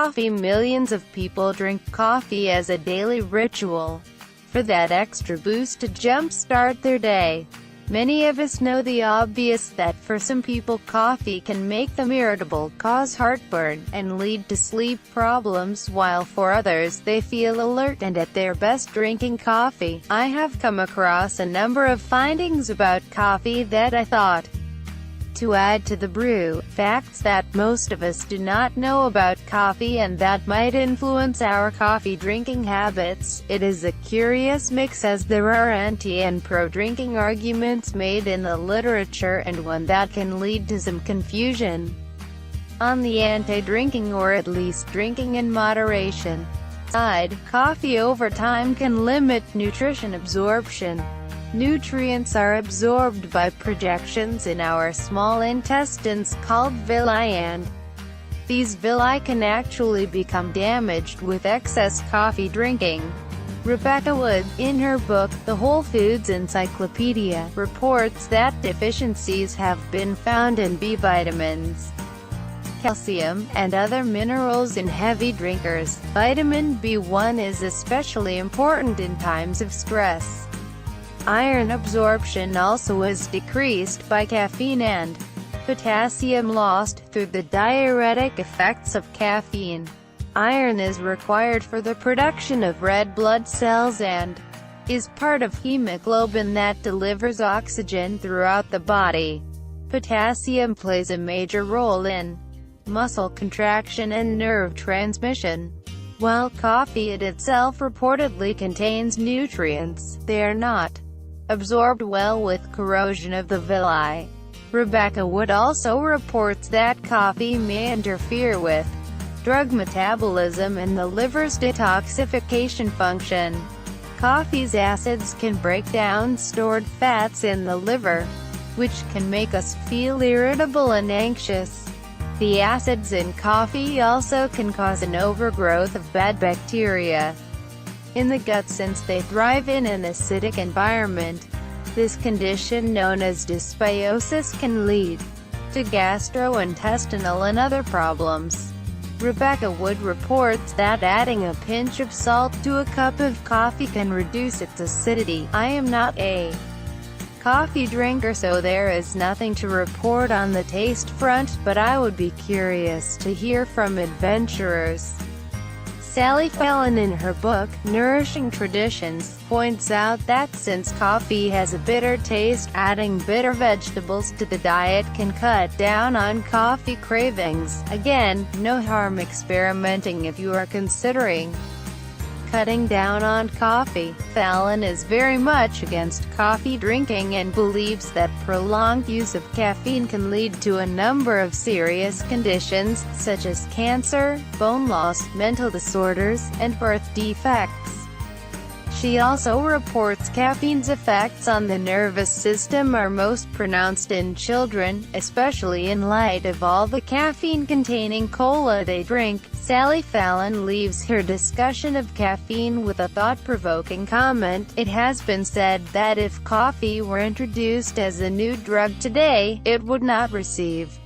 coffee. Millions of people drink coffee as a daily ritual, for that extra boost to jumpstart their day. Many of us know the obvious, that for some people coffee can make them irritable, cause heartburn, and lead to sleep problems, while for others, they feel alert and at their best drinking coffee. I have come across a number of findings about coffee that I thought to add to the brew, facts that most of us do not know about coffee and that might influence our coffee drinking habits. It is a curious mix, as there are anti and pro drinking arguments made in the literature, and one that can lead to some confusion on the anti-drinking, or at least drinking in moderation, side. Coffee over time can limit nutrition absorption. Nutrients are absorbed by projections in our small intestines called villi, and these villi can actually become damaged with excess coffee drinking. Rebecca Wood, in her book, The Whole Foods Encyclopedia, reports that deficiencies have been found in B vitamins, calcium, and other minerals in heavy drinkers. Vitamin B1 is especially important in times of stress. Iron absorption also is decreased by caffeine, and potassium lost through the diuretic effects of caffeine. Iron is required for the production of red blood cells and is part of hemoglobin that delivers oxygen throughout the body. Potassium plays a major role in muscle contraction and nerve transmission. While coffee in itself reportedly contains nutrients, they are not absorbed well with corrosion of the villi. Rebecca Wood also reports that coffee may interfere with drug metabolism and the liver's detoxification function. Coffee's acids can break down stored fats in the liver, which can make us feel irritable and anxious. The acids in coffee also can cause an overgrowth of bad bacteria in the gut, since they thrive in an acidic environment. This condition, known as dysbiosis, can lead to gastrointestinal and other problems. Rebecca Wood reports that adding a pinch of salt to a cup of coffee can reduce its acidity. I am not a coffee drinker, so there is nothing to report on the taste front, but I would be curious to hear from adventurers. Sally Fallon, in her book, Nourishing Traditions, points out that since coffee has a bitter taste, adding bitter vegetables to the diet can cut down on coffee cravings. Again, no harm experimenting if you are considering cutting down on coffee. Fallon is very much against coffee drinking and believes that prolonged use of caffeine can lead to a number of serious conditions, such as cancer, bone loss, mental disorders, and birth defects. She also reports caffeine's effects on the nervous system are most pronounced in children, especially in light of all the caffeine-containing cola they drink. Sally Fallon leaves her discussion of caffeine with a thought-provoking comment. It has been said that if coffee were introduced as a new drug today, it would not receive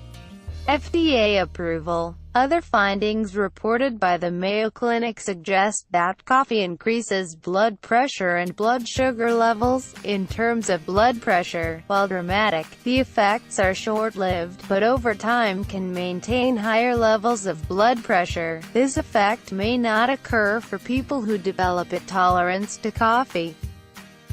FDA approval. Other findings reported by the Mayo Clinic suggest that coffee increases blood pressure and blood sugar levels. In terms of blood pressure, while dramatic, the effects are short-lived, but over time can maintain higher levels of blood pressure. This effect may not occur for people who develop a tolerance to coffee.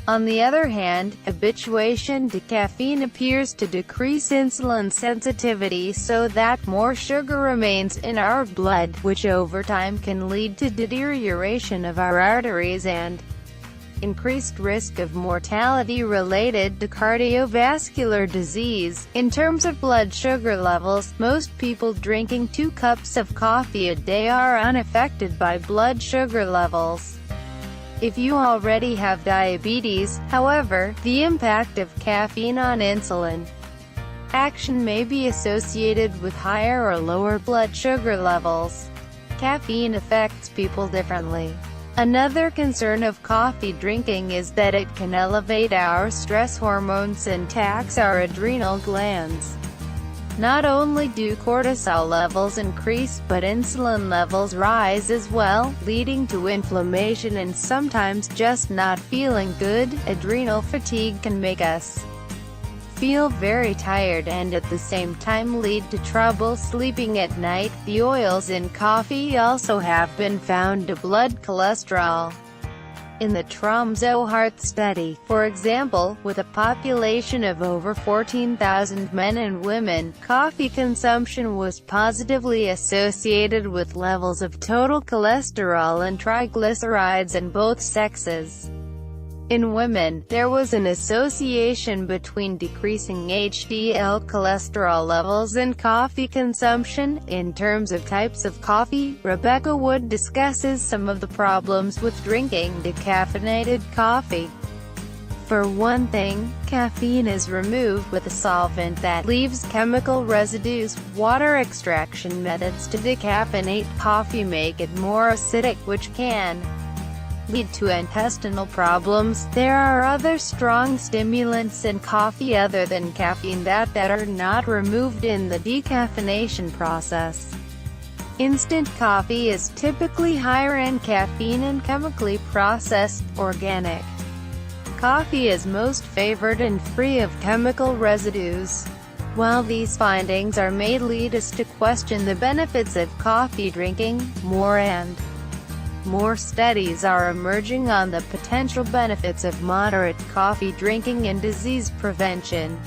On the other hand, habituation to caffeine appears to decrease insulin sensitivity so that more sugar remains in our blood, which over time can lead to deterioration of our arteries and increased risk of mortality related to cardiovascular disease. In terms of blood sugar levels, most people drinking 2 cups of coffee a day are unaffected by blood sugar levels. If you already have diabetes, however, the impact of caffeine on insulin action may be associated with higher or lower blood sugar levels. Caffeine affects people differently. Another concern of coffee drinking is that it can elevate our stress hormones and tax our adrenal glands. Not only do cortisol levels increase, but insulin levels rise as well, leading to inflammation and sometimes just not feeling good. Adrenal fatigue can make us feel very tired and at the same time lead to trouble sleeping at night. The oils in coffee also have been found to blood cholesterol. In the Tromso Heart study, for example, with a population of over 14,000 men and women, coffee consumption was positively associated with levels of total cholesterol and triglycerides in both sexes. In women, there was an association between decreasing HDL cholesterol levels and coffee consumption. In terms of types of coffee, Rebecca Wood discusses some of the problems with drinking decaffeinated coffee. For one thing, caffeine is removed with a solvent that leaves chemical residues. Water extraction methods to decaffeinate coffee make it more acidic, which can lead to intestinal problems. There are other strong stimulants in coffee other than caffeine that are not removed in the decaffeination process. Instant coffee is typically higher in caffeine and chemically processed. Organic coffee is most favored and free of chemical residues. While these findings may lead us to question the benefits of coffee drinking, more studies are emerging on the potential benefits of moderate coffee drinking in disease prevention.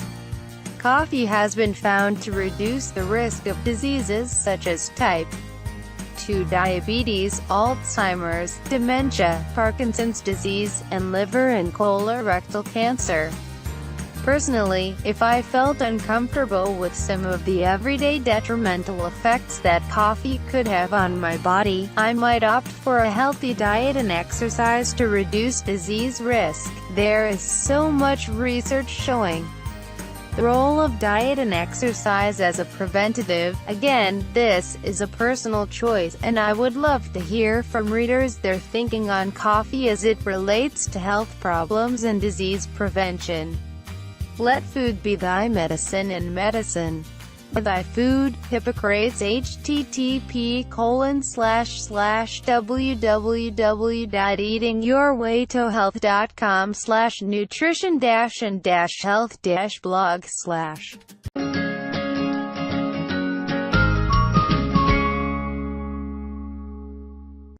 Coffee has been found to reduce the risk of diseases such as type 2 diabetes, Alzheimer's, dementia, Parkinson's disease, and liver and colorectal cancer. Personally, if I felt uncomfortable with some of the everyday detrimental effects that coffee could have on my body, I might opt for a healthy diet and exercise to reduce disease risk. There is so much research showing the role of diet and exercise as a preventative. Again, this is a personal choice, and I would love to hear from readers their thinking on coffee as it relates to health problems and disease prevention. Let food be thy medicine and medicine thy food. Hippocrates. http://www.eatingyourwaytohealth.com/nutrition-and-health-blog/